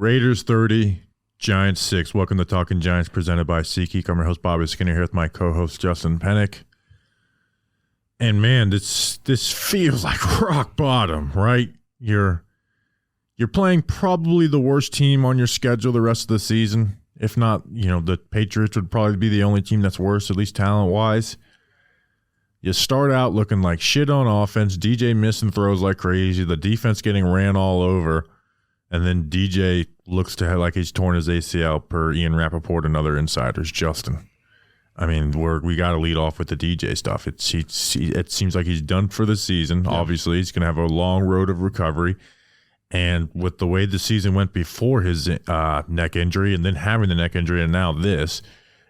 Raiders 30, Giants 6. Welcome to Talking Giants, presented by SeatGeek. I'm your host, Bobby Skinner, here with my co-host, Justin Pennick. And man, this feels like rock bottom, right? You're playing probably the worst team on your schedule the rest of the season. If not, the Patriots would probably be the only team that's worse, at least talent-wise. You start out looking like shit on offense, DJ missing throws like crazy, the defense getting ran all over, and then DJ looks to like he's torn his ACL per Ian Rappaport and other insiders. Justin, I mean, we got to lead off with the DJ stuff. It seems like he's done for the season. Yeah. Obviously, he's going to have a long road of recovery. And with the way the season went before his neck injury and then having the neck injury and now this,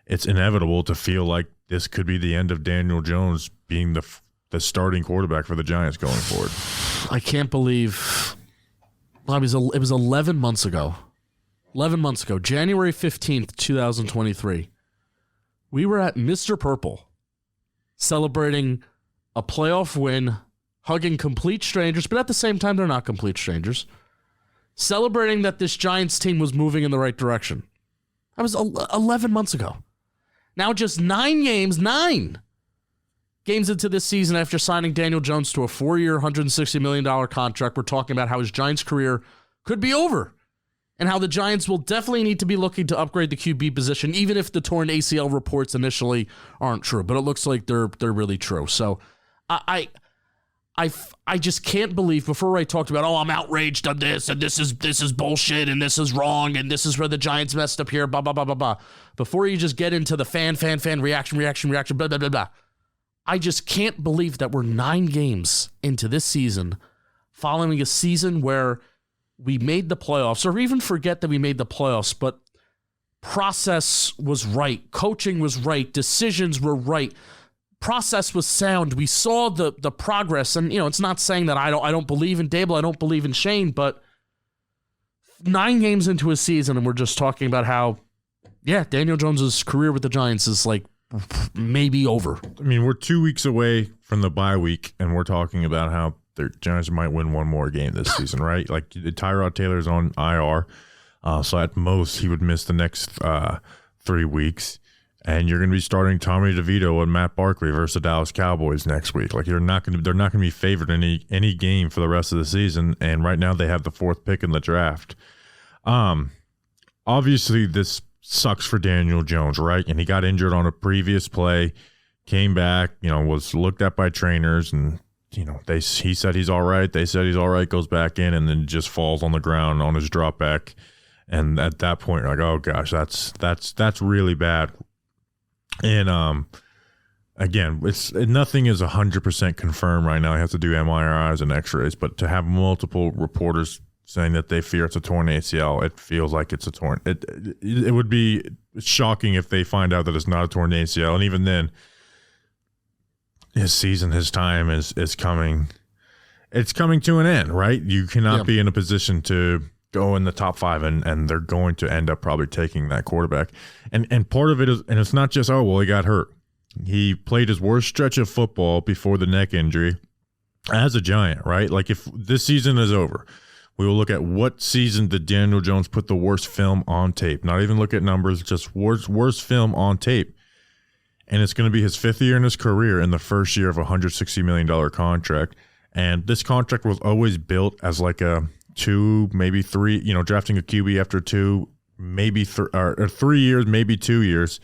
it's inevitable to feel like this could be the end of Daniel Jones being the starting quarterback for the Giants going forward. I can't believe it was 11 months ago. 11 months ago, January 15th, 2023. We were at Mr. Purple celebrating a playoff win, hugging complete strangers, but at the same time, they're not complete strangers. Celebrating that this Giants team was moving in the right direction. That was 11 months ago. Now just 9 games into this season after signing Daniel Jones to a 4-year, $160 million contract, we're talking about how his Giants career could be over and how the Giants will definitely need to be looking to upgrade the QB position, even if the torn ACL reports initially aren't true. But it looks like they're really true. So I just can't believe, before I talked about, I'm outraged on this, and this is bullshit, and this is wrong, and this is where the Giants messed up here, blah, blah, blah, blah, blah. Before you just get into the fan, reaction, blah, blah, blah, blah. I just can't believe that we're 9 games into this season, following a season where we made the playoffs, or even forget that we made the playoffs, but process was right, coaching was right, decisions were right, process was sound. We saw the progress, and it's not saying that I don't believe in Daboll, I don't believe in Shane, but 9 games into a season, and we're just talking about how, Daniel Jones's career with the Giants is like maybe over. I mean, we're 2 weeks away from the bye week, and we're talking about how the Giants might win one more game this season, right? Like, Tyrod Taylor's on IR, so at most he would miss the next 3 weeks. And you're going to be starting Tommy DeVito and Matt Barkley versus the Dallas Cowboys next week. Like, they're not going to be favored in any game for the rest of the season. And right now they have the 4th pick in the draft. Obviously this sucks for Daniel Jones, right? And he got injured on a previous play, came back, was looked at by trainers, and he said he's all right. They said he's all right. Goes back in and then just falls on the ground on his drop back. And at that point, you're like, oh gosh, that's really bad. And again, nothing is 100% confirmed right now. He has to do MRIs and X-rays, but to have multiple reporters saying that they fear it's a torn ACL, it feels like it's a torn. It would be shocking if they find out that it's not a torn ACL, and even then, his season, his time is coming. It's coming to an end, right? You cannot be in a position to go in the top 5, and they're going to end up probably taking that quarterback. And part of it is, and it's not just, he got hurt. He played his worst stretch of football before the neck injury as a Giant, right? Like, if this season is over, we will look at what season did Daniel Jones put the worst film on tape. Not even look at numbers, just worst film on tape. And it's going to be his 5th year in his career in the first year of a $160 million contract. And this contract was always built as like a 2, maybe 3, drafting a QB after 2, maybe 3 years, maybe 2 years.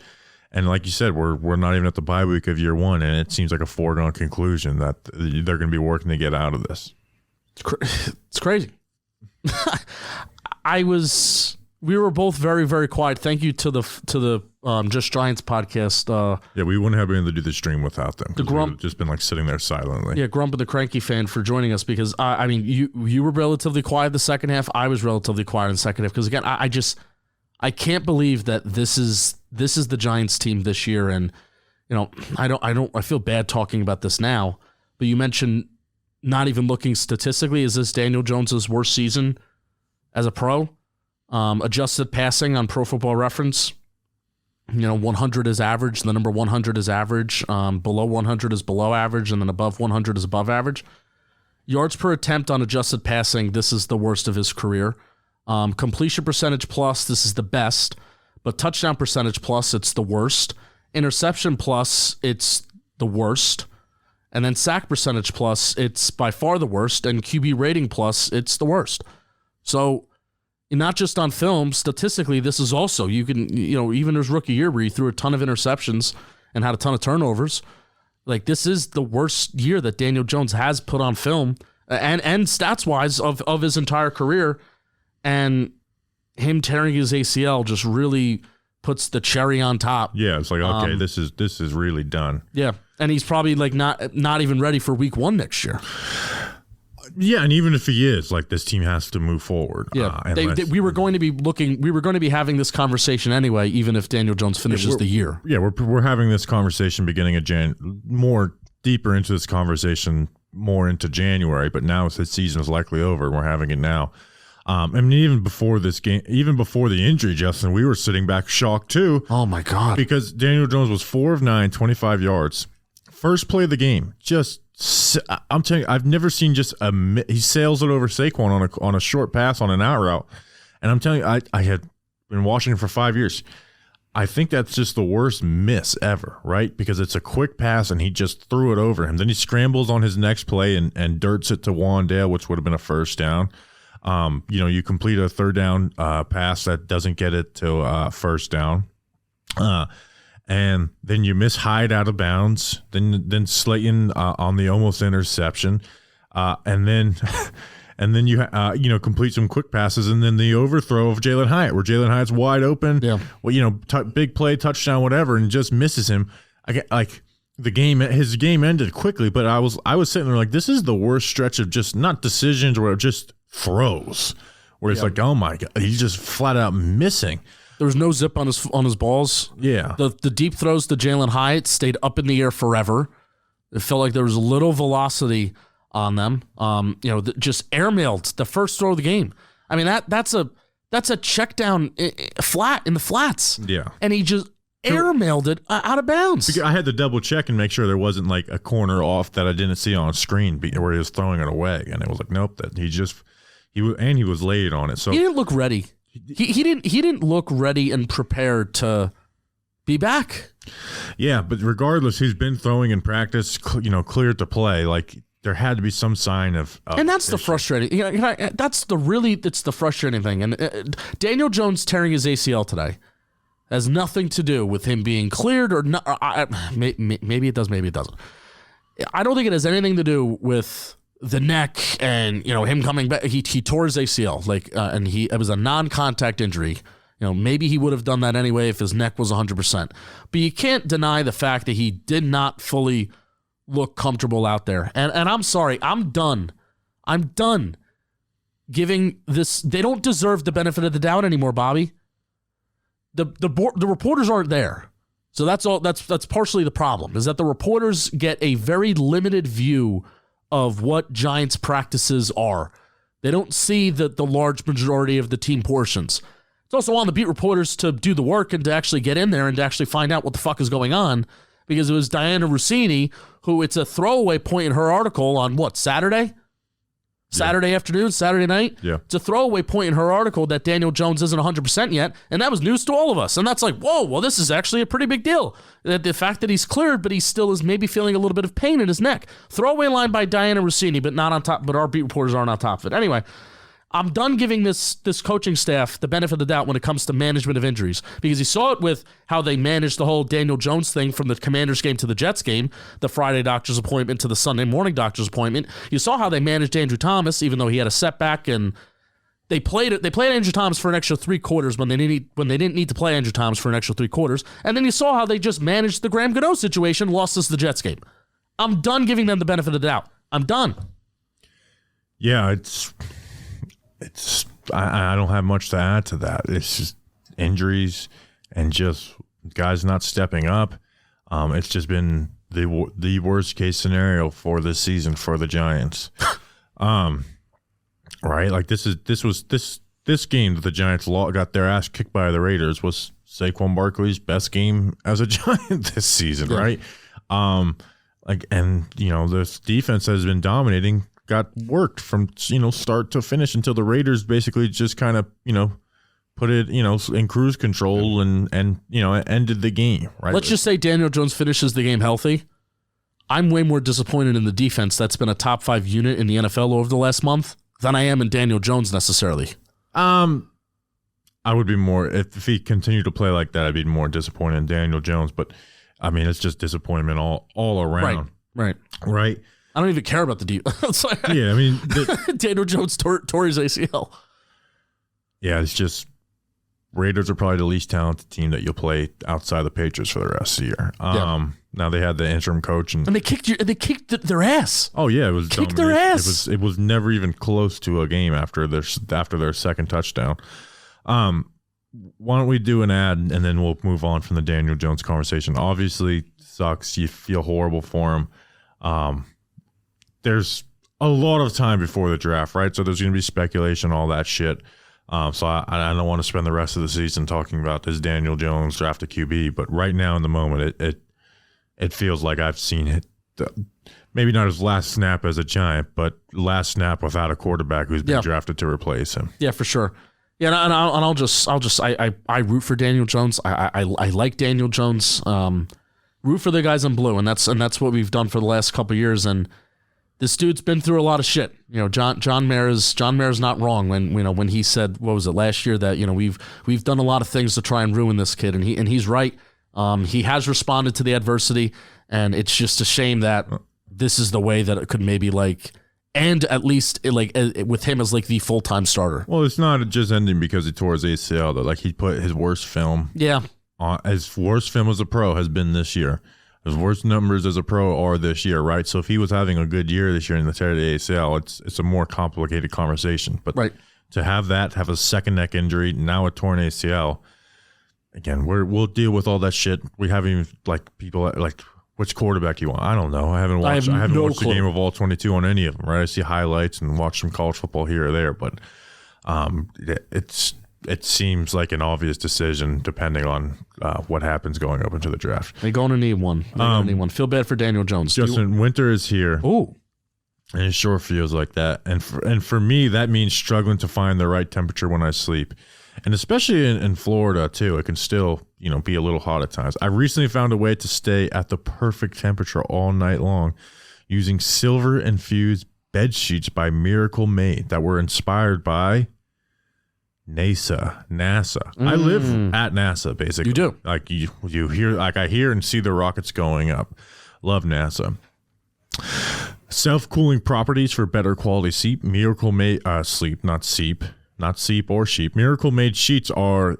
And like you said, we're not even at the bye week of year 1, and it seems like a foregone conclusion that they're going to be working to get out of this. It's crazy. We were both very, very quiet. Thank you to the Just Giants podcast. We wouldn't have been able to do the stream without them. We would have just been like sitting there silently. Yeah, Grump and the Cranky Fan for joining us, because you were relatively quiet the second half. I was relatively quiet in the second half because, again, I can't believe that this is the Giants team this year, and I feel bad talking about this now, but you mentioned not even looking statistically. Is this Daniel Jones's worst season as a pro? Adjusted passing on Pro Football Reference, 100 is average. The number 100 is average. Below 100 is below average, and then above 100 is above average. Yards per attempt on adjusted passing, this is the worst of his career. Completion percentage plus, this is the best. But touchdown percentage plus, it's the worst. Interception plus, it's the worst. And then sack percentage plus, it's by far the worst. And QB rating plus, it's the worst. So not just on film, statistically, this is also, you can, even his rookie year where he threw a ton of interceptions and had a ton of turnovers. Like, this is the worst year that Daniel Jones has put on film and stats-wise of his entire career. And him tearing his ACL just really puts the cherry on top. Yeah, it's like, okay, this is really done. Yeah, and he's probably like not even ready for week 1 next year. Yeah, and even if he is, like, this team has to move forward. Yeah, we were going to be having this conversation anyway, even if Daniel Jones finishes the year. Yeah, we're having this conversation beginning of more deeper into this conversation, more into January. But now the season is likely over. We're having it now. I mean, even before this game, even before the injury, Justin, we were sitting back shocked too. Oh my God! Because Daniel Jones was 4 of 9, 25 yards. First play of the game, I'm telling you, I've never seen he sails it over Saquon on a short pass on an out route. And I'm telling you, I had been watching for 5 years. I think that's just the worst miss ever, right? Because it's a quick pass and he just threw it over him. Then he scrambles on his next play and dirts it to Wandale, which would have been a first down. You complete a third down pass that doesn't get it to first down. And then you miss Hyde out of bounds. Then Slayton on the almost interception, and then you complete some quick passes, and then the overthrow of Jalen Hyatt, where Jalen Hyatt's wide open. Yeah, well, big play, touchdown, whatever, and just misses him. His game ended quickly, but I was sitting there like, this is the worst stretch of just not decisions, or just throws, where it's like, oh my God, he's just flat out missing. There was no zip on his balls. Yeah. The deep throws to Jalen Hyatt stayed up in the air forever. It felt like there was a little velocity on them. Just airmailed the first throw of the game. I mean, that's a check down flat in the flats. Yeah. And he just airmailed it out of bounds. I had to double check and make sure there wasn't like a corner off that I didn't see on screen where he was throwing it away. And it was like, nope, that he was late on it. So he didn't look ready. He didn't look ready and prepared to be back. Yeah, but regardless, he's been throwing in practice, cleared to play. Like, there had to be some sign of and that's the frustrating. It's the frustrating thing. And Daniel Jones tearing his ACL today has nothing to do with him being cleared or not. Maybe it does, maybe it doesn't. I don't think it has anything to do with the neck and him coming back. He tore his ACL, and it was a non-contact injury. Maybe he would have done that anyway if his neck was 100%. But you can't deny the fact that he did not fully look comfortable out there. And I'm sorry, I'm done giving this. They don't deserve the benefit of the doubt anymore, Bobby. The reporters aren't there. So that's all. That's partially the problem, is that the reporters get a very limited view of what Giants practices are. They don't see the large majority of the team portions. It's also on the beat reporters to do the work and to actually get in there and to actually find out what the fuck is going on, because it was Diana Rossini who, it's a throwaway point in her article on Saturday afternoon, Saturday night. Yeah. It's a throwaway point in her article that Daniel Jones isn't 100% yet, and that was news to all of us. And that's like, whoa, well, this is actually a pretty big deal. The fact that he's cleared, but he still is maybe feeling a little bit of pain in his neck. Throwaway line by Diana Rossini, but not on top. But our beat reporters aren't on top of it. Anyway, I'm done giving this coaching staff the benefit of the doubt when it comes to management of injuries, because you saw it with how they managed the whole Daniel Jones thing from the Commanders game to the Jets game, the Friday doctor's appointment to the Sunday morning doctor's appointment. You saw how they managed Andrew Thomas, even though he had a setback, and they played Andrew Thomas for an extra 3 quarters when they didn't need to play Andrew Thomas for an extra 3 quarters. And then you saw how they just managed the Graham Gano situation, lost us the Jets game. I'm done giving them the benefit of the doubt. I'm done. Yeah, I don't have much to add to that. It's just injuries and just guys not stepping up. It's just been the worst case scenario for this season for the Giants. Right? Like, this game that the Giants got their ass kicked by the Raiders was Saquon Barkley's best game as a Giant this season, right? This defense has been dominating got worked from, start to finish until the Raiders basically just kind of, put it, in cruise control and ended the game, right? Let's just say Daniel Jones finishes the game healthy. I'm way more disappointed in the defense that's been a top 5 unit in the NFL over the last month than I am in Daniel Jones necessarily. I would be more, if he continued to play like that, I'd be more disappointed in Daniel Jones. But, I mean, it's just disappointment all around. Right. I don't even care about the defense. Yeah, I mean. Daniel Jones tore his ACL. Yeah, it's just Raiders are probably the least talented team that you'll play outside the Patriots for the rest of the year. Now they had the interim coach. And they kicked their ass. Oh, yeah. It was kicked their ass. It was never even close to a game after their second touchdown. Why don't we do an ad and then we'll move on from the Daniel Jones conversation. Obviously, sucks. You feel horrible for him. There's a lot of time before the draft, right? So there's going to be speculation, all that shit. So I don't want to spend the rest of the season talking about this Daniel Jones draft a QB, but right now in the moment, it feels like I've seen it. Maybe not his last snap as a Giant, but last snap without a quarterback who's been drafted to replace him. Yeah, for sure. Yeah, and I root for Daniel Jones. I like Daniel Jones. Root for the guys in blue, and that's what we've done for the last couple of years. And this dude's been through a lot of shit. John Mayer's not wrong when he said, what was it, last year, that we've done a lot of things to try and ruin this kid, and he's right. He has responded to the adversity, and it's just a shame that this is the way that it could maybe end at least with him as the full-time starter. Well, it's not just ending because he tore his ACL. That he put his worst film. Yeah. His worst film as a pro has been this year. His worst numbers as a pro are this year, right? So if he was having a good year this year in the tear of the ACL, it's a more complicated conversation. But to have a second neck injury, now a torn ACL, again, we'll deal with all that shit. We haven't even people which quarterback do you want? I don't know. I haven't watched the game of all 22 on any of them, right? I see highlights and watch some college football here or there, but it seems like an obvious decision depending on what happens going up into the draft. They're going to need one. Feel bad for Daniel Jones. Justin, winter is here. Ooh. And it sure feels like that. And for me, that means struggling to find the right temperature when I sleep. And especially in Florida, too, it can still, be a little hot at times. I recently found a way to stay at the perfect temperature all night long using silver-infused bed sheets by Miracle Made that were inspired by NASA. I live at NASA, basically. You do. You hear, I hear and see the rockets going up. Love NASA. Self-cooling properties for better quality sleep. Miracle Made sleep, not seep or sheep. Miracle Made sheets are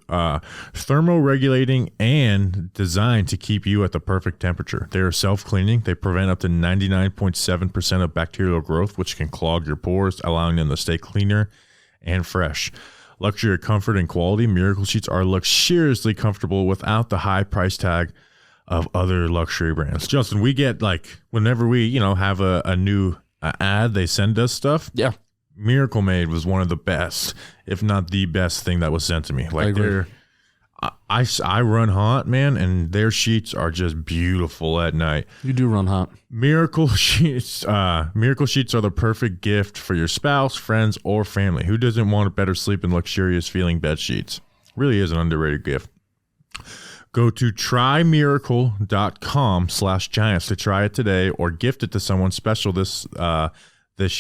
thermoregulating and designed to keep you at the perfect temperature. They are self-cleaning. They prevent up to 99.7% of bacterial growth, which can clog your pores, allowing them to stay cleaner and fresh. Luxury, comfort, and quality. Miracle sheets are luxuriously comfortable without the high price tag of other luxury brands. Justin, we get whenever we have a new ad, they send us stuff. Yeah. Miracle Made was one of the best, if not the best thing that was sent to me. I run hot, man, and their sheets are just beautiful at night. You do run hot. Miracle sheets are the perfect gift for your spouse, friends, or family. Who doesn't want a better sleep and luxurious feeling bed sheets? Really is an underrated gift. Go to trymiracle.com/giants to try it today or gift it to someone special this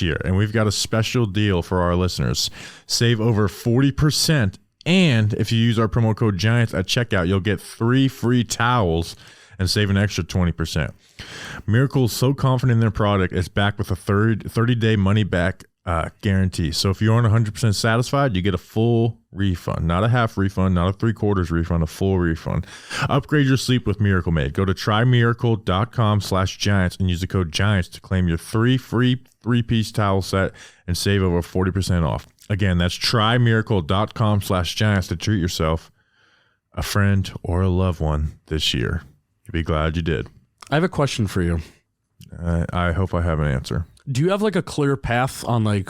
year. And we've got a special deal for our listeners. Save over 40%. And if you use our promo code GIANTS at checkout, you'll get 3 free towels and save an extra 20%. Miracle is so confident in their product, it's backed with a 30-day money-back guarantee. So if you aren't 100% satisfied, you get a full refund. Not a half refund, not a 3/4 refund, a full refund. Upgrade your sleep with Miracle Made. Go to trymiracle.com/giants and use the code GIANTS to claim your 3 free 3-piece towel set and save over 40% off. Again, that's trymiracle.com/giants to treat yourself, a friend, or a loved one this year. You'll be glad you did. I have a question for you. I hope I have an answer. Do you have a clear path on I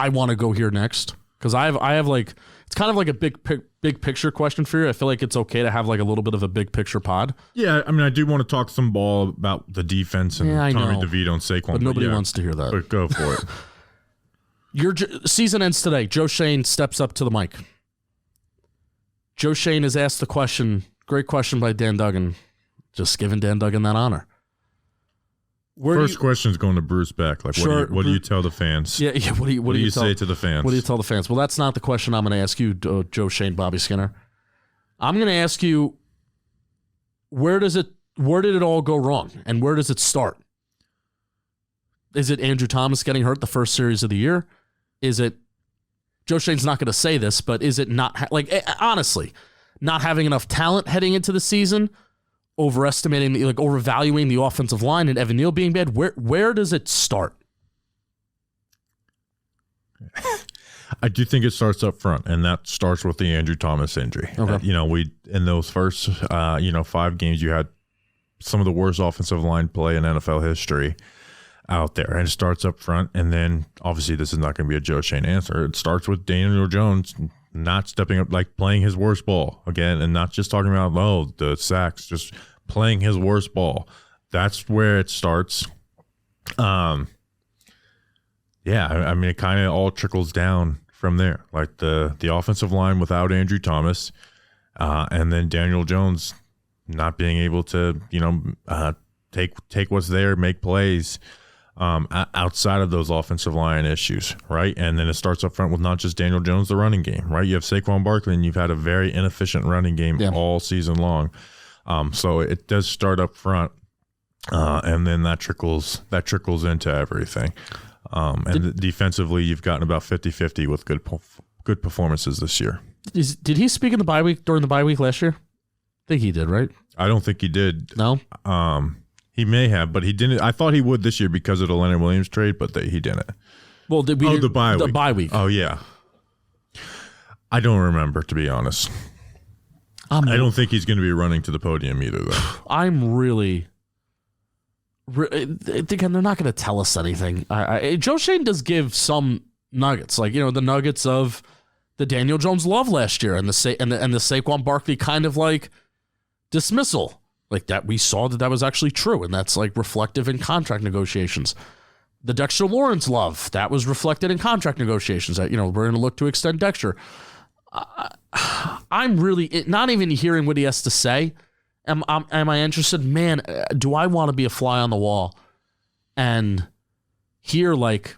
want to go here next? Because I have like, it's kind of like a big picture question for you. I feel like it's okay to have like a little bit of a big picture pod. Yeah, I mean, I do want to talk some ball about the defense and Tommy DeVito and Saquon. But nobody wants to hear that. But go for it. Your season ends today. Joe Schoen steps up to the mic. Joe Schoen has asked the question, great question by Dan Duggan, just giving Dan Duggan that honor. First question is going to Bruce Beck. Like, what do you tell the fans? Yeah. What do you say to the fans? What do you tell the fans? Well, that's not the question I'm going to ask you, Joe Schoen, Bobby Skinner. I'm going to ask you, where did it all go wrong, and where does it start? Is it Andrew Thomas getting hurt the first series of the year? Is it Joe Schoen's not going to say this, but is it not honestly not having enough talent heading into the season? Overvaluing the offensive line and Evan Neal being bad. Where does it start? I do think it starts up front, and that starts with the Andrew Thomas injury. Okay. We in those first 5 games, you had some of the worst offensive line play in NFL history out there, and it starts up front. And then obviously this is not going to be a Joe Schoen answer. It starts with Daniel Jones not stepping up, like playing his worst ball again, and not just talking about the sacks, just playing his worst ball. That's where it starts. I mean, it kind of all trickles down from there. Like the offensive line without Andrew Thomas, and then Daniel Jones not being able to, take what's there, make plays outside of those offensive line issues, right? And then it starts up front with not just Daniel Jones, the running game, right? You have Saquon Barkley, and you've had a very inefficient running game all season long. So it does start up front, and then that trickles into everything. And defensively, you've gotten about 50-50 with good performances this year. Did he speak in the bye week during the bye week last year? I think he did, right? I don't think he did. No? He may have, but he didn't. I thought he would this year because of the Leonard Williams trade, but he didn't. Well, the bye week. The bye week. Oh, yeah. I don't remember, to be honest. I don't think he's going to be running to the podium either, though. I'm really again, they're not going to tell us anything. Joe Schoen does give some nuggets, like the nuggets of the Daniel Jones love last year, and the Saquon Barkley kind of like dismissal, like that we saw that was actually true, and that's like reflective in contract negotiations. The Dexter Lawrence love, that was reflected in contract negotiations. That we're going to look to extend Dexter. I'm really not even hearing what he has to say. Am I interested? Man, do I want to be a fly on the wall and hear, like,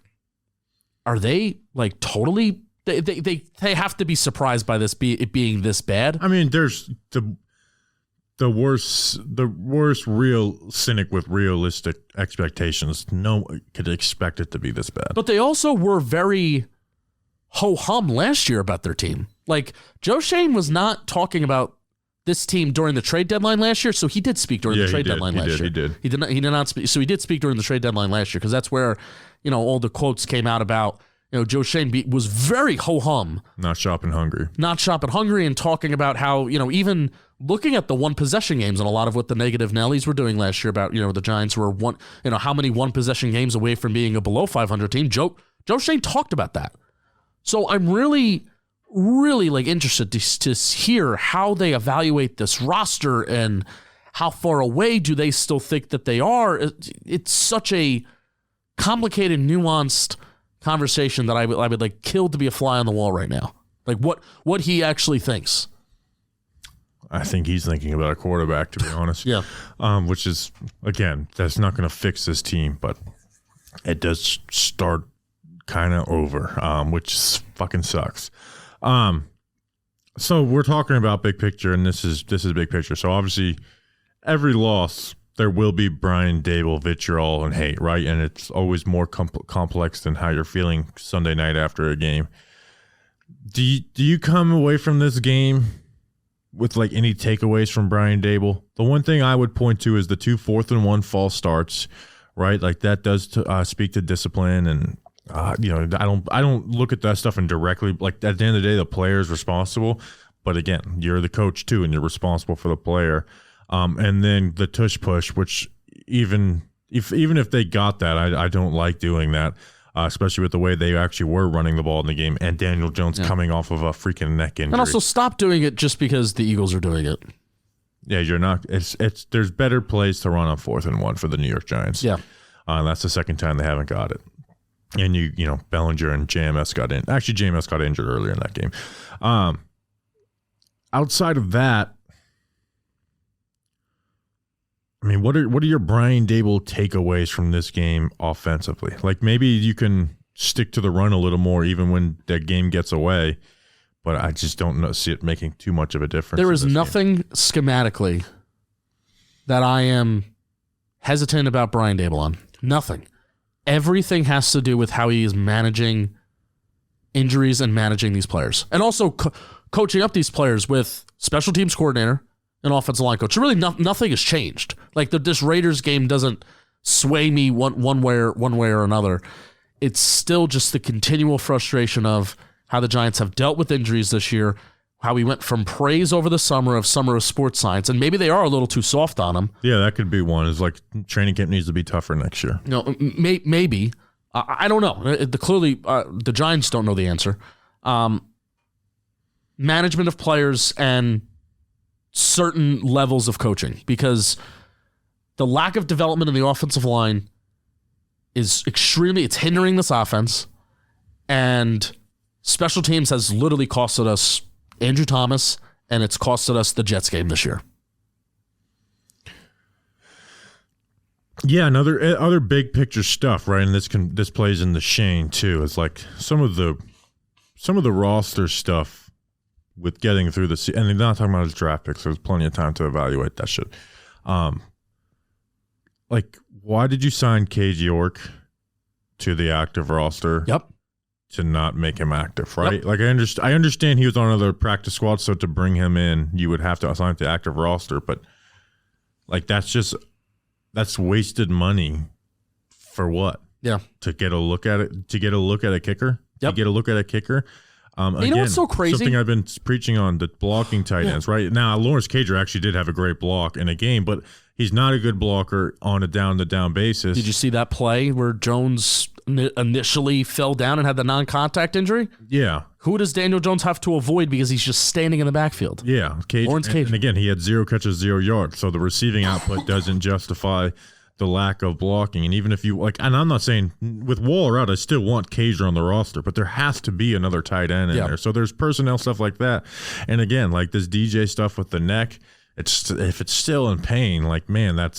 are they like totally? They have to be surprised by it being this bad. I mean, there's the worst real cynic with realistic expectations. No one could expect it to be this bad. But they also were very ho-hum last year about their team. Like, Joe Schoen was not talking about this team during the trade deadline last year, so he did speak during the trade deadline last year. He did not speak. So he did speak during the trade deadline last year, because that's where all the quotes came out about Joe Schoen was very ho-hum, not shopping hungry, and talking about how even looking at the one possession games and a lot of what the negative Nellies were doing last year about the Giants were how many one possession games away from being a below 500 team. Joe Schoen talked about that. So I'm really like interested to hear how they evaluate this roster and how far away do they still think that they are. It's such a complicated, nuanced conversation that I would like kill to be a fly on the wall right now. Like what he actually thinks. I think he's thinking about a quarterback, to be honest. Yeah. Which is, again, that's not going to fix this team, but it does start kind of over, which fucking sucks. So we're talking about big picture, and this is big picture. So obviously, every loss there will be Brian Daboll vitriol and hate, right? And it's always more complex than how you're feeling Sunday night after a game. Do you come away from this game with like any takeaways from Brian Daboll? The one thing I would point to is the 2 4th-and-1 false starts, right? Like that does speak to discipline, and I don't look at that stuff and directly, like at the end of the day, the player is responsible. But again, you're the coach too, and you're responsible for the player. And then the tush push, which even if they got that, I don't like doing that. especially with the way they actually were running the ball in the game, and Daniel Jones coming off of a freaking neck injury. And also stop doing it just because the Eagles are doing it. Yeah, you're not. There's better plays to run on 4th and 1 for the New York Giants. Yeah, that's the second time they haven't got it. And you know, Bellinger and JMS got in. Actually, JMS got injured earlier in that game. Outside of that, I mean, what are your Brian Daboll takeaways from this game offensively? Like, maybe you can stick to the run a little more even when that game gets away, but I just don't see it making too much of a difference. There is nothing schematically that I am hesitant about Brian Daboll on. Nothing. Everything has to do with how he is managing injuries and managing these players. And also coaching up these players with special teams coordinator and offensive line coach. So really nothing has changed. Like this Raiders game doesn't sway me one way or another. It's still just the continual frustration of how the Giants have dealt with injuries this year, how we went from praise over the summer of sports science, and maybe they are a little too soft on them. Yeah, that could be one. Is like training camp needs to be tougher next year. No, maybe. I don't know. Clearly, the Giants don't know the answer. Management of players and certain levels of coaching, because the lack of development in the offensive line is it's hindering this offense, and special teams has literally costed us Andrew Thomas, and it's costed us the Jets game this year. Yeah, other big picture stuff, right? And this plays in the Shane too. It's like some of the roster stuff with getting through the season, and they're not talking about his draft picks. So there's plenty of time to evaluate that shit. Like, why did you sign Cade York to the active roster? Yep. To not make him active, right? Yep. Like, I understand he was on another practice squad, so to bring him in, you would have to assign him to active roster. But like, that's wasted money for what? Yeah. To get a look at it. To get a look at a kicker. Yep. To get a look at a kicker. Again, you know what's so crazy? Something I've been preaching on, the blocking tight ends, right? Now, Lawrence Cager actually did have a great block in a game, but he's not a good blocker on a down-to-down basis. Did you see that play where Jones initially fell down and had the non-contact injury? Yeah. Who does Daniel Jones have to avoid because he's just standing in the backfield? Yeah. Lawrence Cager. And again, he had 0 catches, 0 yards, so the receiving output doesn't justify the lack of blocking. And even if you like, and I'm not saying with Waller out, I still want Cager on the roster, but there has to be another tight end in there. So there's personnel stuff like that. And again, like this DJ stuff with the neck, if it's still in pain, like, man, I'm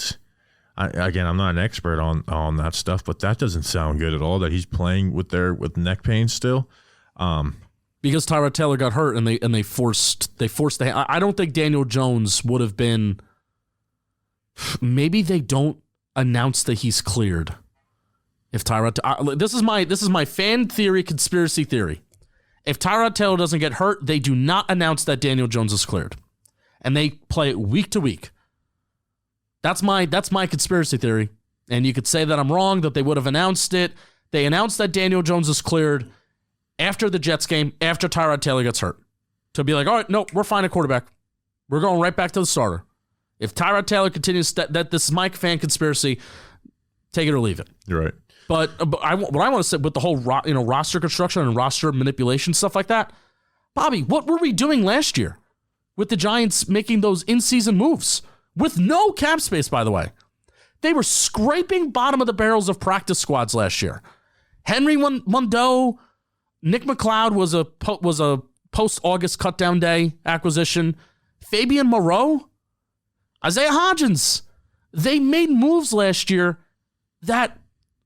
not an expert on that stuff, but that doesn't sound good at all that he's playing with neck pain still. Because Tyrod Taylor got hurt and they forced the. I don't think Daniel Jones would have been. Maybe they don't announce that he's cleared. If Tyrod, this is my fan theory, conspiracy theory. If Tyrod Taylor doesn't get hurt, they do not announce that Daniel Jones is cleared, and they play it week to week. That's my conspiracy theory, and you could say that I'm wrong, that they would have announced it. They announced that Daniel Jones is cleared after the Jets game, after Tyrod Taylor gets hurt, to be like, all right, no, we're fine at quarterback. We're going right back to the starter. If Tyrod Taylor continues that this is my fan conspiracy, take it or leave it. You're right. But what I want to say with the whole roster construction and roster manipulation stuff like that, Bobby, what were we doing last year with the Giants making those in-season moves with no cap space? By the way, they were scraping bottom of the barrels of practice squads last year. Henry Mondeau, Nick McLeod was a post-August cut-down day acquisition. Fabian Moreau, Isaiah Hodgins, they made moves last year that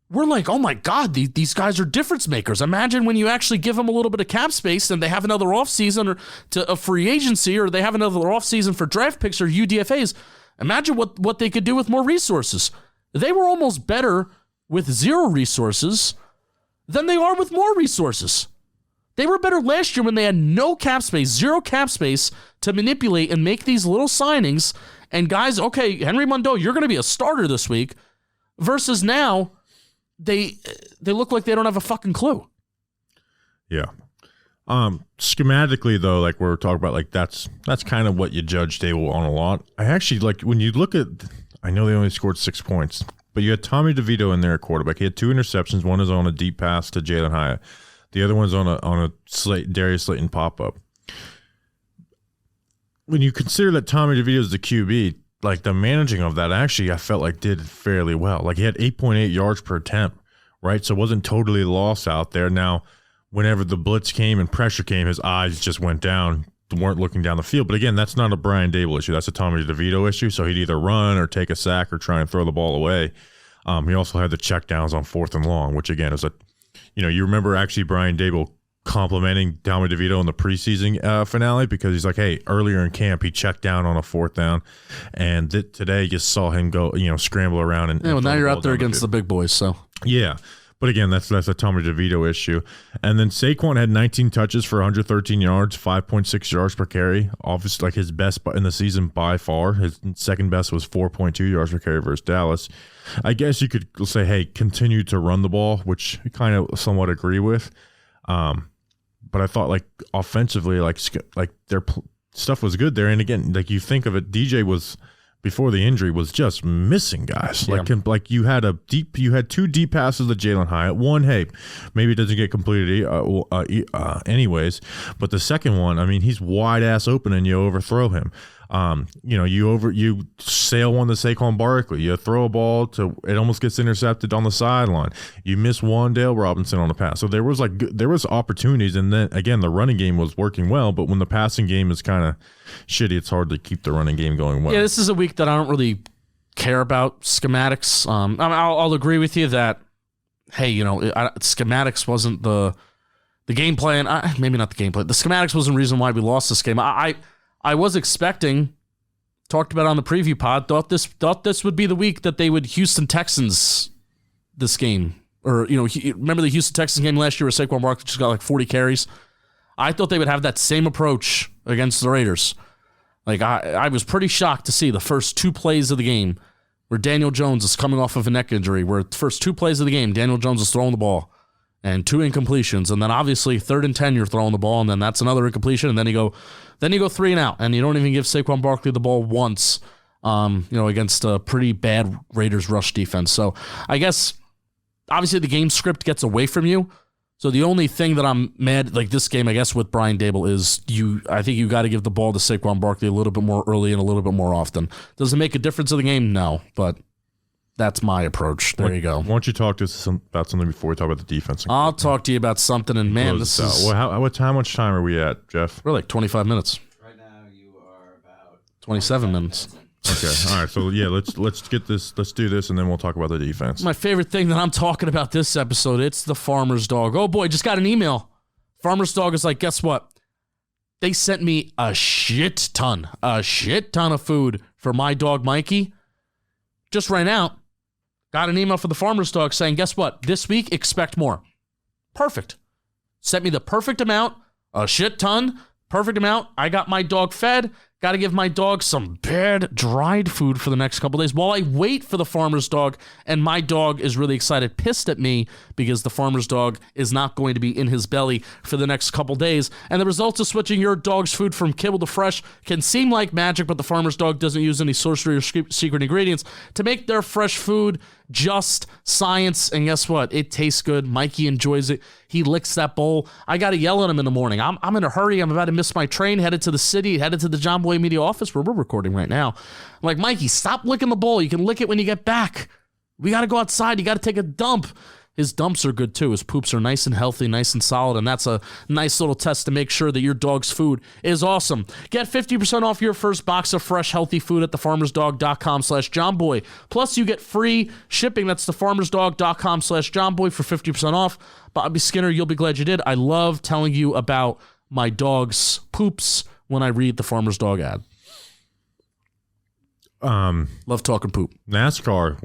we're like, oh my God, these guys are difference makers. Imagine when you actually give them a little bit of cap space and they have another offseason or to a free agency, or they have another offseason for draft picks or UDFAs. Imagine what they could do with more resources. They were almost better with zero resources than they are with more resources. They were better last year when they had no cap space, zero cap space to manipulate and make these little signings. And guys, okay, Henry Mondeau, you're going to be a starter this week. Versus now, they look like they don't have a fucking clue. Yeah. Schematically, though, like we're talking about, like that's kind of what you judge Daboll on a lot. I actually, like, when you look at, I know they only scored 6 points, But you had Tommy DeVito in there at quarterback. He had 2 interceptions. One is on a deep pass to Jalen Hyatt. The other one's on a Darius Slayton pop-up. When you consider that Tommy DeVito is the QB, like the managing of that actually I felt like did fairly well. Like he had 8.8 yards per attempt, right? So it wasn't totally lost out there. Now, whenever the blitz came and pressure came, his eyes just went down, weren't looking down the field. But again, that's not a Brian Daboll issue. That's a Tommy DeVito issue. So he'd either run or take a sack or try and throw the ball away. He also had the checkdowns on 4th and long, which again is you remember actually Brian Daboll complimenting Tommy DeVito in the preseason finale because he's like, hey, earlier in camp he checked down on a 4th down, and today you saw him go, scramble around and now you're out there against the big boys. So yeah. But again, that's a Tommy DeVito issue. And then Saquon had 19 touches for 113 yards, 5.6 yards per carry. Obviously, like his best in the season by far. His second best was 4.2 yards per carry versus Dallas. I guess you could say, hey, continue to run the ball, which I kind of somewhat agree with. But I thought like offensively, like their stuff was good there. And again, like you think of it, DJ was before the injury was just missing guys. Yeah. Like you had 2 deep passes to Jalen Hyatt. One, hey, maybe it doesn't get completed anyways. But the second one, I mean, he's wide ass open and you overthrow him. You sail one to Saquon Barkley. You throw a ball it almost gets intercepted on the sideline. You miss Wan'Dale Robinson on the pass. So there was opportunities, and then again the running game was working well. But when the passing game is kind of shitty, it's hard to keep the running game going well. Yeah, this is a week that I don't really care about schematics. I'll agree with you that hey, schematics wasn't the game plan. Maybe not the game plan. The schematics wasn't the reason why we lost this game. I was expecting, talked about it on the preview pod, thought this would be the week that they would Houston Texans this game. Or, remember the Houston Texans game last year where Saquon Barkley just got like 40 carries? I thought they would have that same approach against the Raiders. Like, I was pretty shocked to see the first 2 plays of the game where Daniel Jones is coming off of a neck injury, where the first 2 plays of the game, Daniel Jones is throwing the ball. And 2 incompletions, and then obviously 3rd and 10, you're throwing the ball, and then that's another incompletion, and then you go 3 and out, and you don't even give Saquon Barkley the ball once, against a pretty bad Raiders rush defense. So I guess obviously the game script gets away from you. So the only thing that I'm mad like this game, I guess, with Brian Daboll is I think you got to give the ball to Saquon Barkley a little bit more early and a little bit more often. Does it make a difference in the game? No, but that's my approach. There you go. Why don't you talk to us about something before we talk about the defense? I'll talk to you about something, and man, this is... Well, how much time are we at, Jeff? We're like 25 minutes. Right now, you are about 27 minutes. Okay, all right. So yeah, let's get this. Let's do this, and then we'll talk about the defense. My favorite thing that I'm talking about this episode, it's the Farmer's Dog. Oh boy, just got an email. Farmer's Dog is like, guess what? They sent me a shit ton of food for my dog Mikey. Just right out. Got an email for the Farmer's Dog saying, guess what? This week, expect more. Perfect. Sent me the perfect amount, a shit ton, perfect amount. I got my dog fed. Got to give my dog some bad dried food for the next couple days while I wait for the Farmer's Dog. And my dog is really excited, pissed at me because the Farmer's Dog is not going to be in his belly for the next couple days. And the results of switching your dog's food from kibble to fresh can seem like magic, but the Farmer's Dog doesn't use any sorcery or secret ingredients to make their fresh food. Just science, and guess what? It tastes good. Mikey enjoys it. He licks that bowl. I got to yell at him in the morning. I'm in a hurry. I'm about to miss my train, headed to the city, headed to the John Boy Media office where we're recording right now. I'm like, Mikey, stop licking the bowl. You can lick it when you get back. We got to go outside. You got to take a dump. His dumps are good too. His poops are nice and healthy, nice and solid, and that's a nice little test to make sure that your dog's food is awesome. Get 50% off your first box of fresh, healthy food at thefarmersdog.com/johnboy. Plus, you get free shipping. That's thefarmersdog.com/johnboy for 50% off. Bobby Skinner, you'll be glad you did. I love telling you about my dog's poops when I read the Farmer's Dog ad. Love talking poop. NASCAR.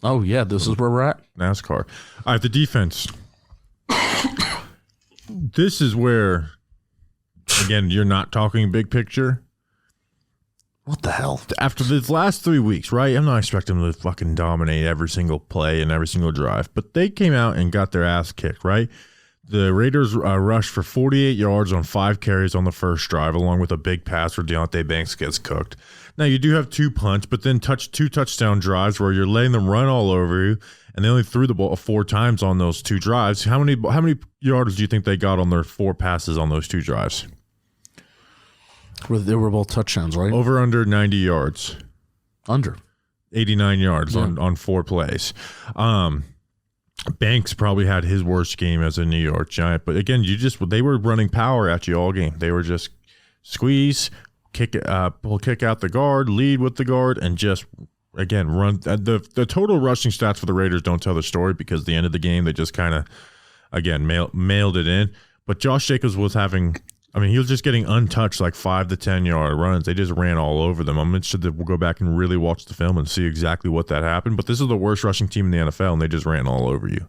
Oh yeah, this is where we're at. NASCAR. All right, the defense. This is where, again, you're not talking big picture. What the hell? After the last 3 weeks, right? I'm not expecting them to fucking dominate every single play and every single drive, but they came out and got their ass kicked, right? The Raiders rushed for 48 yards on 5 carries on the first drive, along with a big pass where Deonte Banks gets cooked. Now, you do have 2 punts, but then 2 touchdown drives where you're letting them run all over you, and they only threw the ball 4 times on those 2 drives. How many yards do you think they got on their 4 passes on those 2 drives? They were both touchdowns, right? Over under 90 yards. Under. 89 yards on 4 plays. Banks probably had his worst game as a New York Giant, but again, they were running power at you all game. They were just squeeze, kick out the guard, lead with the guard, and just again run. The total rushing stats for the Raiders don't tell the story because at the end of the game they just kind of again mailed it in. But Josh Jacobs was having. I mean, he was just getting untouched, like 5 to 10 yard runs. They just ran all over them. I'm interested that we'll go back and really watch the film and see exactly what that happened. But this is the worst rushing team in the NFL, and they just ran all over you.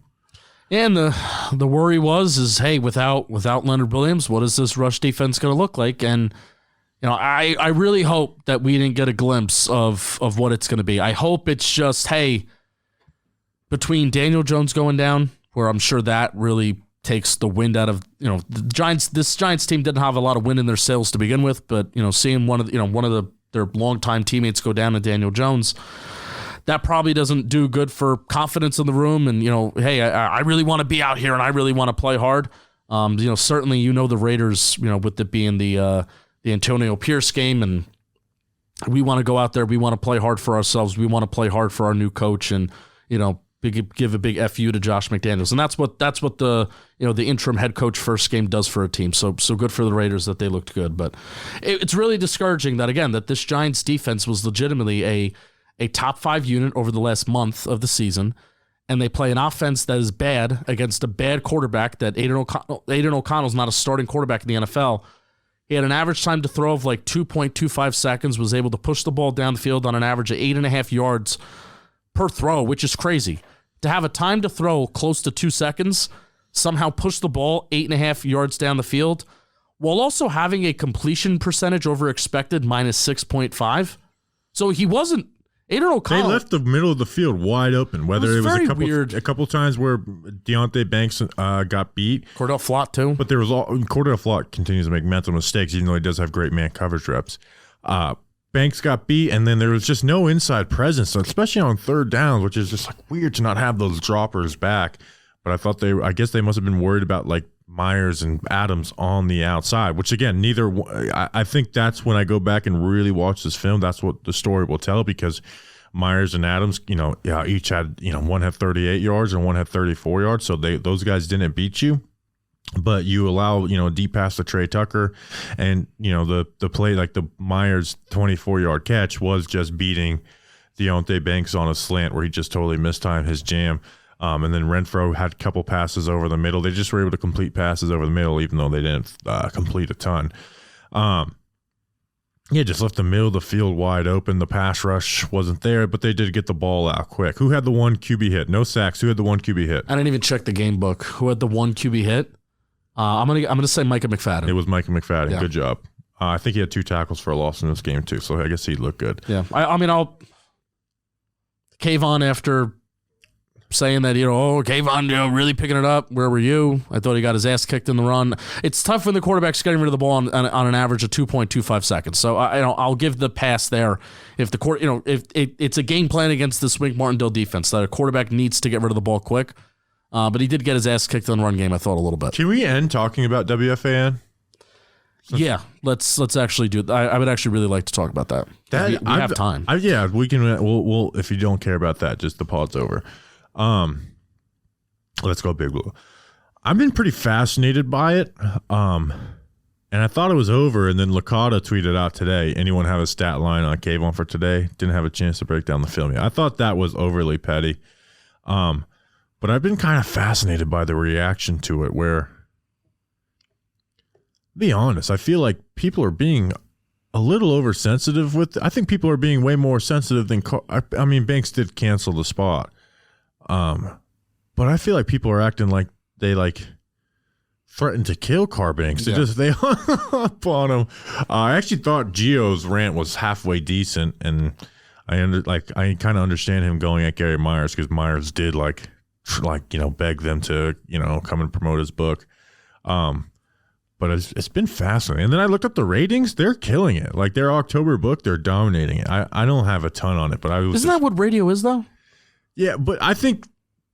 And the worry is, hey, without Leonard Williams, what is this rush defense going to look like? And I really hope that we didn't get a glimpse of what it's going to be. I hope it's just, hey, between Daniel Jones going down, where I'm sure that really takes the wind out of the Giants. This Giants team didn't have a lot of wind in their sails to begin with, but seeing one of their longtime teammates go down to Daniel Jones, that probably doesn't do good for confidence in the room. And hey, I really want to be out here and I really want to play hard. Certainly the Raiders, with it being the Antonio Pierce game, and we want to go out there, we want to play hard for ourselves, we want to play hard for our new coach, and give a big FU to Josh McDaniels. And that's what the the interim head coach first game does for a team. So good for the Raiders that they looked good. But it's really discouraging that this Giants defense was legitimately a top 5 unit over the last month of the season, and they play an offense that is bad against a bad quarterback. That Aiden O'Connell's not a starting quarterback in the NFL. He had an average time to throw of like 2.25 seconds, was able to push the ball down the field on an average of 8.5 yards per throw, which is crazy. To have a time to throw close to 2 seconds, somehow push the ball 8.5 yards down the field, while also having a completion percentage over expected -6.5. So he wasn't. Aiden O'Connell. They left the middle of the field wide open. Whether it was a couple times where Deonte Banks got beat, Cordell Flott too. But Cordell Flott continues to make mental mistakes, even though he does have great man coverage reps. Banks got beat, and then there was just no inside presence, especially on 3rd downs, which is just like weird to not have those droppers back. But I guess they must have been worried about like Myers and Adams on the outside, which again, I think that's when I go back and really watch this film, that's what the story will tell, because Myers and Adams, each had, one had 38 yards and one had 34 yards. So those guys didn't beat you. But you allow, a deep pass to Trey Tucker, and, the play, like the Myers 24-yard catch was just beating Deonte Banks on a slant where he just totally mistimed his jam. And then Renfro had a couple passes over the middle. They just were able to complete passes over the middle, even though they didn't complete a ton. Just left the middle of the field wide open. The pass rush wasn't there, but they did get the ball out quick. Who had the 1 QB hit? No sacks. Who had the 1 QB hit? I didn't even check the game book. Who had the 1 QB hit? I'm gonna say Micah McFadden. It was Micah McFadden. Yeah. Good job. I think he had 2 tackles for a loss in this game too, so I guess he looked good. Yeah, I'll cave on after saying that Kayvon really picking it up. Where were you? I thought he got his ass kicked in the run. It's tough when the quarterback's getting rid of the ball on an average of 2.25 seconds. So I'll give the pass there. If the court, if it's a game plan against this Wink Martindale defense that a quarterback needs to get rid of the ball quick. But he did get his ass kicked in the run game, I thought, a little bit. Can we end talking about WFAN? Yeah, let's actually do it. I would actually really like to talk about that. We have time. We can. We'll if you don't care about that, just the pod's over. Let's go Big Blue. I've been pretty fascinated by it. And I thought it was over, and then Licata tweeted out today, anyone have a stat line on Kayvon for today? Didn't have a chance to break down the film yet. I thought that was overly petty. But I've been kind of fascinated by the reaction to it where, be honest, I feel like people are being a little oversensitive with. I think people are being way more sensitive than. I mean, Banks did cancel the spot, but I feel like people are acting like they threatened to kill Carr Banks. They hung up on him. I actually thought Gio's rant was halfway decent, and I kind of understand him going at Gary Myers because Myers did beg them to, come and promote his book. But it's been fascinating. And then I looked up the ratings. They're killing it. Like their October book, they're dominating it. I don't have a ton on it, but Isn't that what radio is though? Yeah, but I think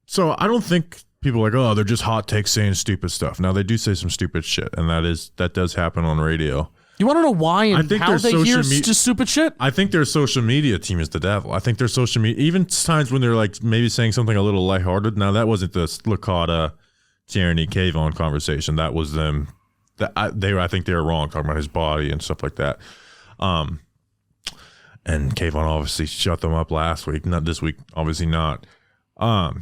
so. I don't think people are like, oh, they're just hot takes saying stupid stuff. Now they do say some stupid shit, and that does happen on radio. You want to know why and how they hear just stupid shit? I think their social media team is the devil. I think their social media, even times when they're like maybe saying something a little lighthearted. Now that wasn't the Licata, Tierney, Kayvon conversation. That was them. I think they were wrong talking about his body and stuff like that. And Kayvon obviously shut them up last week. Not this week, obviously not. But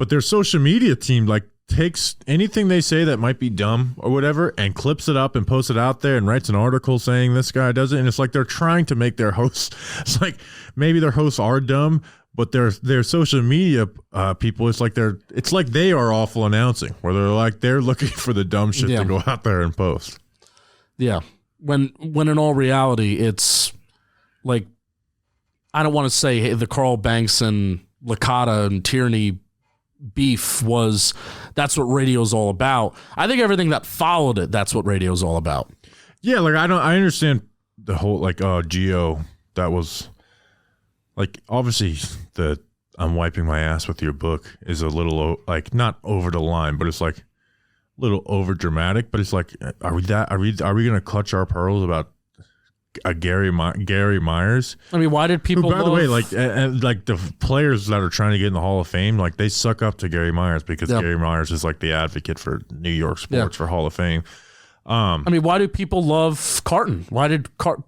their social media team takes anything they say that might be dumb or whatever and clips it up and posts it out there and writes an article saying this guy does it. And it's like they're trying to make their hosts. It's like maybe their hosts are dumb, but their social media people, it's like they are awful announcing, where they're looking for the dumb shit to go out there and post. Yeah, when in all reality, it's like, I don't want to say the Carl Banks and Licata and Tierney beef that's what radio's all about. I think everything that followed it, that's what radio's all about. Yeah, I understand the whole Gio, that was obviously I'm wiping my ass with your book is a little not over the line, but it's a little over dramatic. But it's are we gonna clutch our pearls about Gary Myers? I mean, why did people? Who, by the way, the players that are trying to get in the Hall of Fame, they suck up to Gary Myers because Gary Myers is the advocate for New York sports for Hall of Fame. I mean, why do people love Carton? Why did Carton?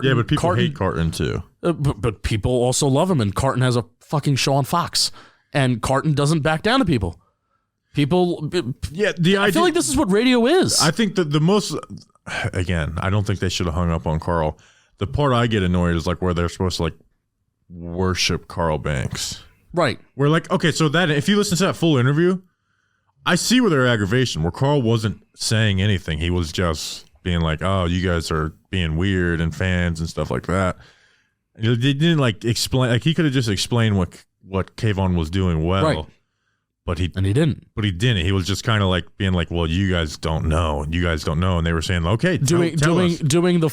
Yeah, but people hate Carton too. But people also love him, and Carton has a fucking show on Fox, and Carton doesn't back down to people. People, I feel like this is what radio is. I think that the most, again, I don't think they should have hung up on Carl. The part I get annoyed is where they're supposed to worship Carl Banks. Right. We're okay, so that if you listen to that full interview, I see where their aggravation, where Carl wasn't saying anything. He was just being oh, you guys are being weird and fans and stuff like that. They didn't explain, he could have just explained what Kayvon was doing well. Right. But he didn't. But he didn't. He was just kind of being well, you guys don't know. You guys don't know. And they were saying, okay, doing the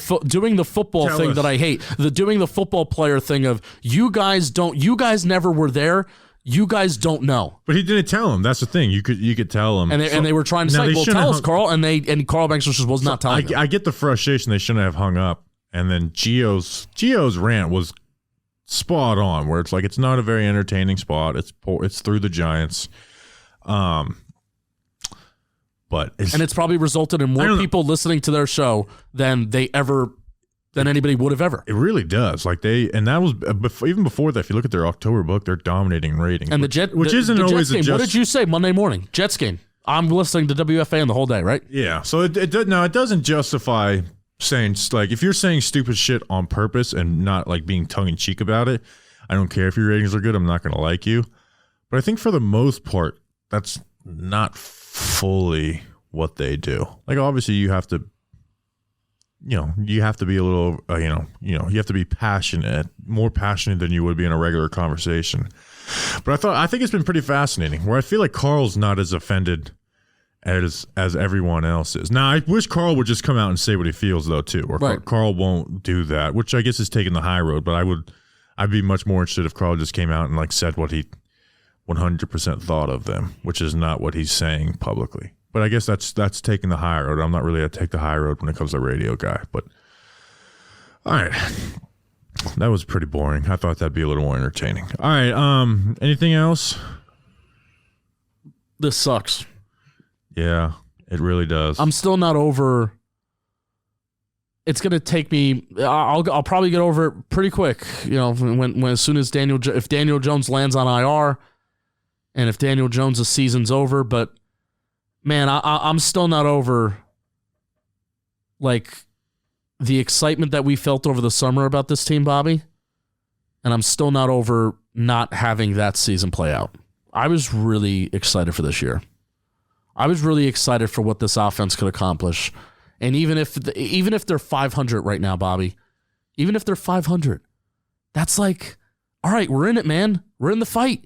football tell thing us. That I hate. Doing the football player thing of you guys never were there. You guys don't know. But he didn't tell him. That's the thing. You could tell him. And they were trying to say, well, tell us, Carl. And Carl Banks was not telling them. I get the frustration. They shouldn't have hung up. And then Gio's rant was spot on, where it's not a very entertaining spot. It's through the Giants. But it's probably resulted in more people listening to their show than anybody would have ever. It really does. That was even before that. If you look at their October book, they're dominating ratings. And which isn't always Jets game. What did you say Monday morning? Jets game. I'm listening to WFAN the whole day, right? Yeah. So it doesn't justify saying if you're saying stupid shit on purpose and not being tongue in cheek about it. I don't care if your ratings are good. I'm not going to like you. But I think for the most part, that's not fully what they do. Obviously you have to, you have to be a little, you have to be passionate, more passionate than you would be in a regular conversation. But I think it's been pretty fascinating, where I feel like Carl's not as offended as everyone else is. Now, I wish Carl would just come out and say what he feels, though, too. Or right. Carl won't do that, which I guess is taking the high road. But I'd be much more interested if Carl just came out and said what he 100% thought of them, which is not what he's saying publicly. But I guess that's taking the high road. I'm not really going to take the high road when it comes to radio guy. But all right, that was pretty boring. I thought that'd be a little more entertaining. All right, anything else? This sucks. Yeah, it really does. I'm still not over. It's gonna take me. I'll probably get over it pretty quick. When as soon as if Daniel Jones lands on IR, and if Daniel Jones' season's over. But man, I'm still not over the excitement that we felt over the summer about this team, Bobby. And I'm still not over not having that season play out. I was really excited for this year. I was really excited for what this offense could accomplish. And even if they're 500 right now, Bobby, even if they're 500, that's all right, we're in it, man. We're in the fight.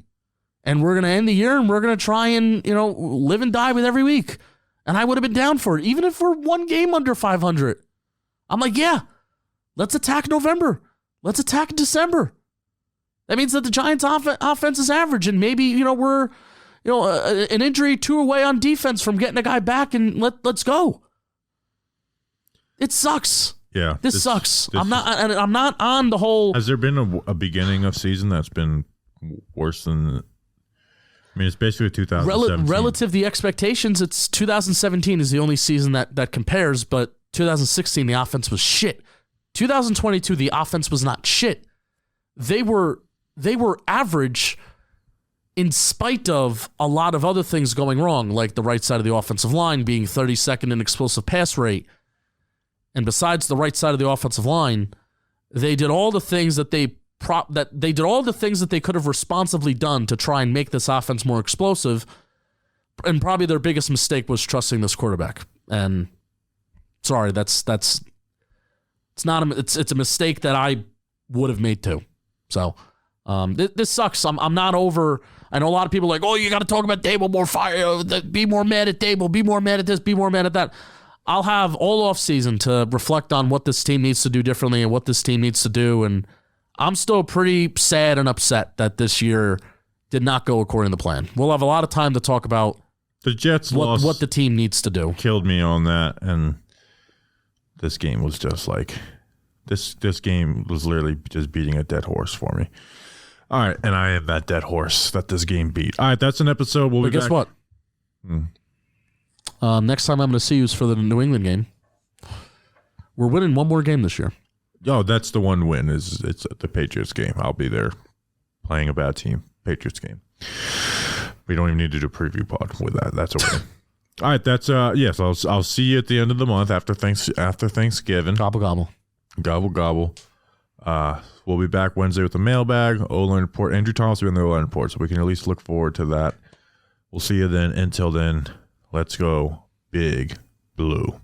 And we're going to end the year and we're going to try and, live and die with every week. And I would have been down for it, even if we're one game under 500. I'm like, yeah, let's attack November. Let's attack December. That means that the Giants' offense is average, and maybe, we're, an injury 2 away on defense from getting a guy back, and let's go. It sucks. Yeah. This sucks. I'm not on the whole. Has there been a beginning of season that's been worse than? I mean, it's basically 2017. Relative to the expectations, it's 2017 is the only season that compares, but 2016 the offense was shit. 2022 the offense was not shit. They were average in spite of a lot of other things going wrong, like the right side of the offensive line being 32nd in explosive pass rate. And besides the right side of the offensive line, they did all the things that they could have responsibly done to try and make this offense more explosive. And probably their biggest mistake was trusting this quarterback. And sorry, it's a mistake that I would have made too. So this sucks. I'm not over. I know a lot of people are like, oh, you got to talk about Daboll more fire. Be more mad at Daboll. Be more mad at this. Be more mad at that. I'll have all off season to reflect on what this team needs to do differently and what this team needs to do. And I'm still pretty sad and upset that this year did not go according to plan. We'll have a lot of time to talk about the Jets what the team needs to do. Killed me on that, and this game was just like this game was literally just beating a dead horse for me. All right, and I am that dead horse that this game beat. All right, that's an episode. But guess what? Next time I'm going to see you is for the New England game. We're winning one more game this year. Oh, that's the one win. It's the Patriots game. I'll be there playing a bad team. Patriots game. We don't even need to do a preview pod with that. That's a win. All right, that's yes. I'll see you at the end of the month after Thanksgiving. Gobble gobble. Gobble gobble. We'll be back Wednesday with the mailbag, O-line report. Andrew Thomas will be in the O-line report, so we can at least look forward to that. We'll see you then. Until then, let's go Big Blue.